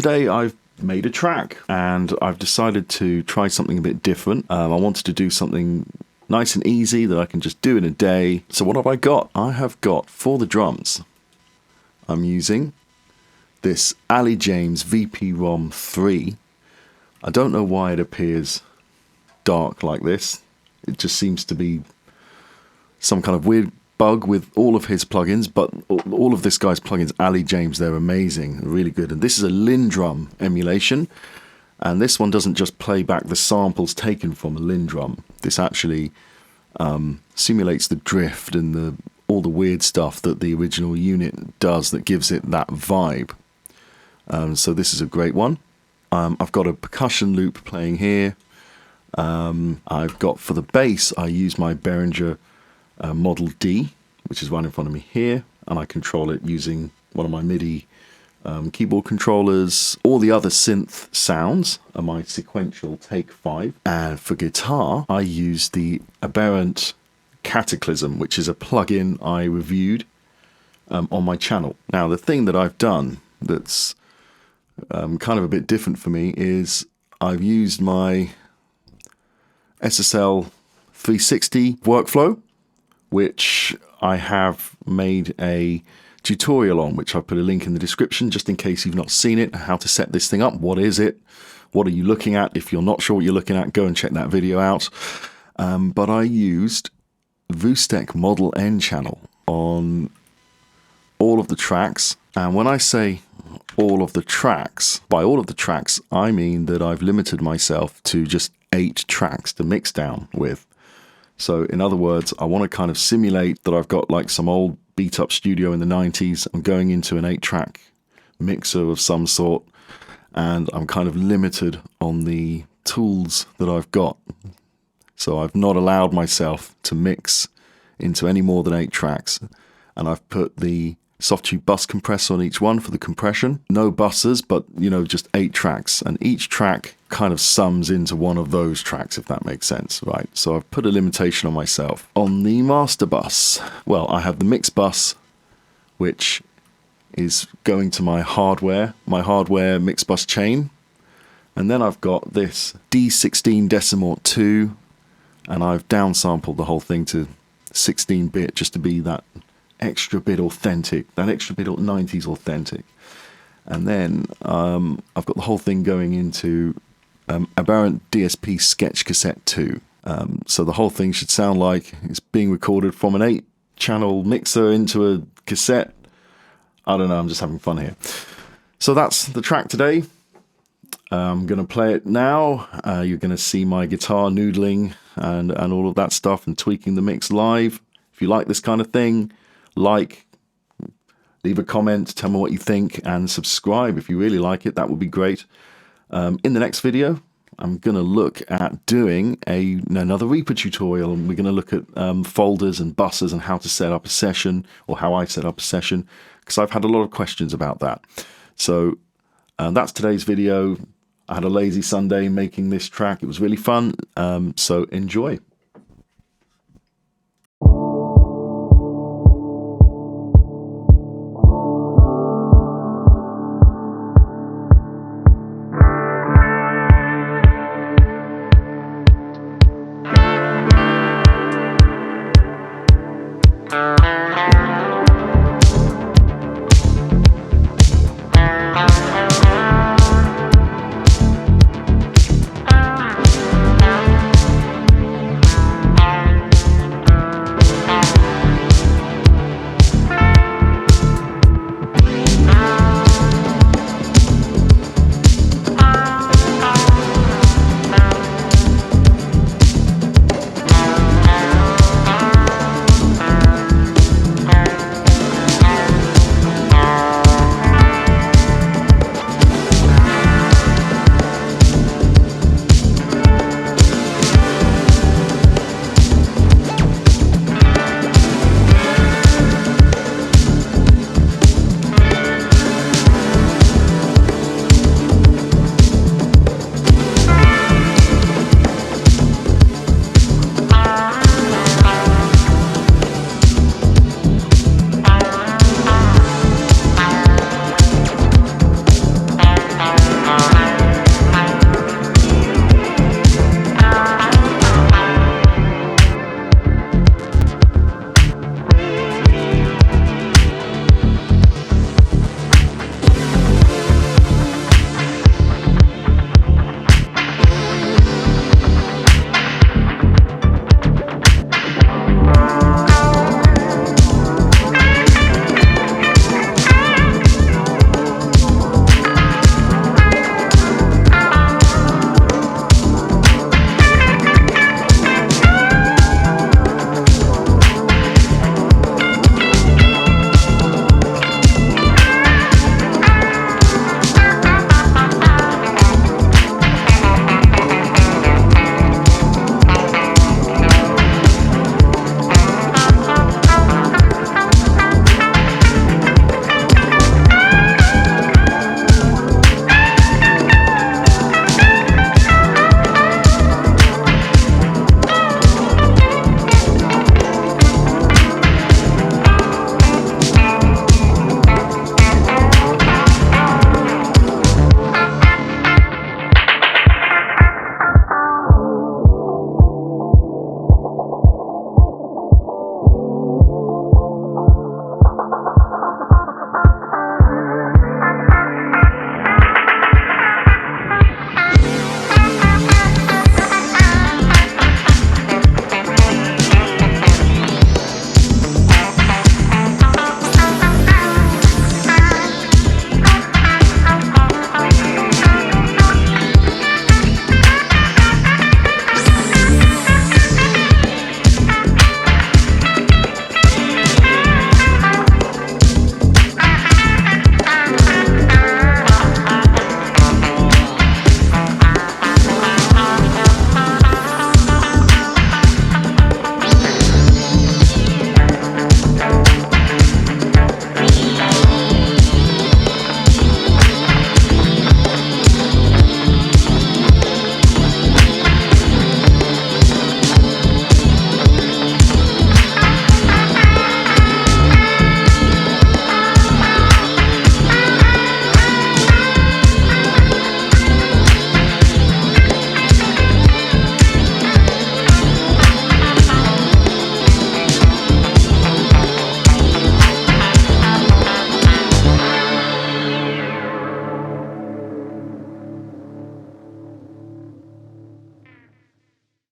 today I've made a track and I've decided to try something a bit different. I wanted to do something nice and easy that I can just do in a day. So what have I got? I have got, for the drums, I'm using this Ali James VP-ROM 3. I don't know why it appears dark like this. It just seems to be some kind of weird bug with all of his plugins, but all of this guy's plugins, Ali James, they're amazing, really good. And this is a Lindrum emulation, and this one doesn't just play back the samples taken from a Lindrum. This actually simulates the drift and all the weird stuff that the original unit does that gives it that vibe. So this is a great one. I've got a percussion loop playing here. I've got, for the bass, I use my Behringer Model D, which is right in front of me here, and I control it using one of my MIDI keyboard controllers. All the other synth sounds are my sequential Take 5. And for guitar, I use the Aberrant Cataclysm, which is a plugin I reviewed on my channel. Now, the thing that I've done that's kind of a bit different for me is I've used my SSL 360 workflow, which I have made a tutorial on, which I've put a link in the description just in case you've not seen it, how to set this thing up. What is it? What are you looking at? If you're not sure what you're looking at, go and check that video out. But I used VoosteQ Model N channel on all of the tracks. And when I say all of the tracks, by all of the tracks, I mean that I've limited myself to just 8 tracks to mix down with. So in other words, I want to kind of simulate that I've got like some old beat up studio in the 90s. I'm going into an 8-track mixer of some sort, and I'm kind of limited on the tools that I've got. So I've not allowed myself to mix into any more than 8 tracks, and I've put the soft tube bus compressor on each one for the compression. No buses, but just 8 tracks, and each track kind of sums into one of those tracks, if that makes sense, right? So I've put a limitation on myself. On the master bus, well, I have the mix bus, which is going to my hardware mix bus chain, and then I've got this D16 Decimort 2, and I've downsampled the whole thing to 16-bit just to be that extra bit authentic, that extra bit 90s authentic. And then I've got the whole thing going into Aberrant DSP Sketch Cassette 2. So the whole thing should sound like it's being recorded from an 8-channel mixer into a cassette. I don't know, I'm just having fun here. So that's the track today. I'm going to play it now. You're going to see my guitar noodling and all of that stuff and tweaking the mix live. If you like this kind of thing, leave a comment, tell me what you think, and subscribe if you really like it. That would be great. In the next video, I'm going to look at doing another Reaper tutorial, and we're going to look at folders and buses and how to set up a session, or how I set up a session, because I've had a lot of questions about that. So that's today's video. I had a lazy Sunday making this track. It was really fun, so enjoy.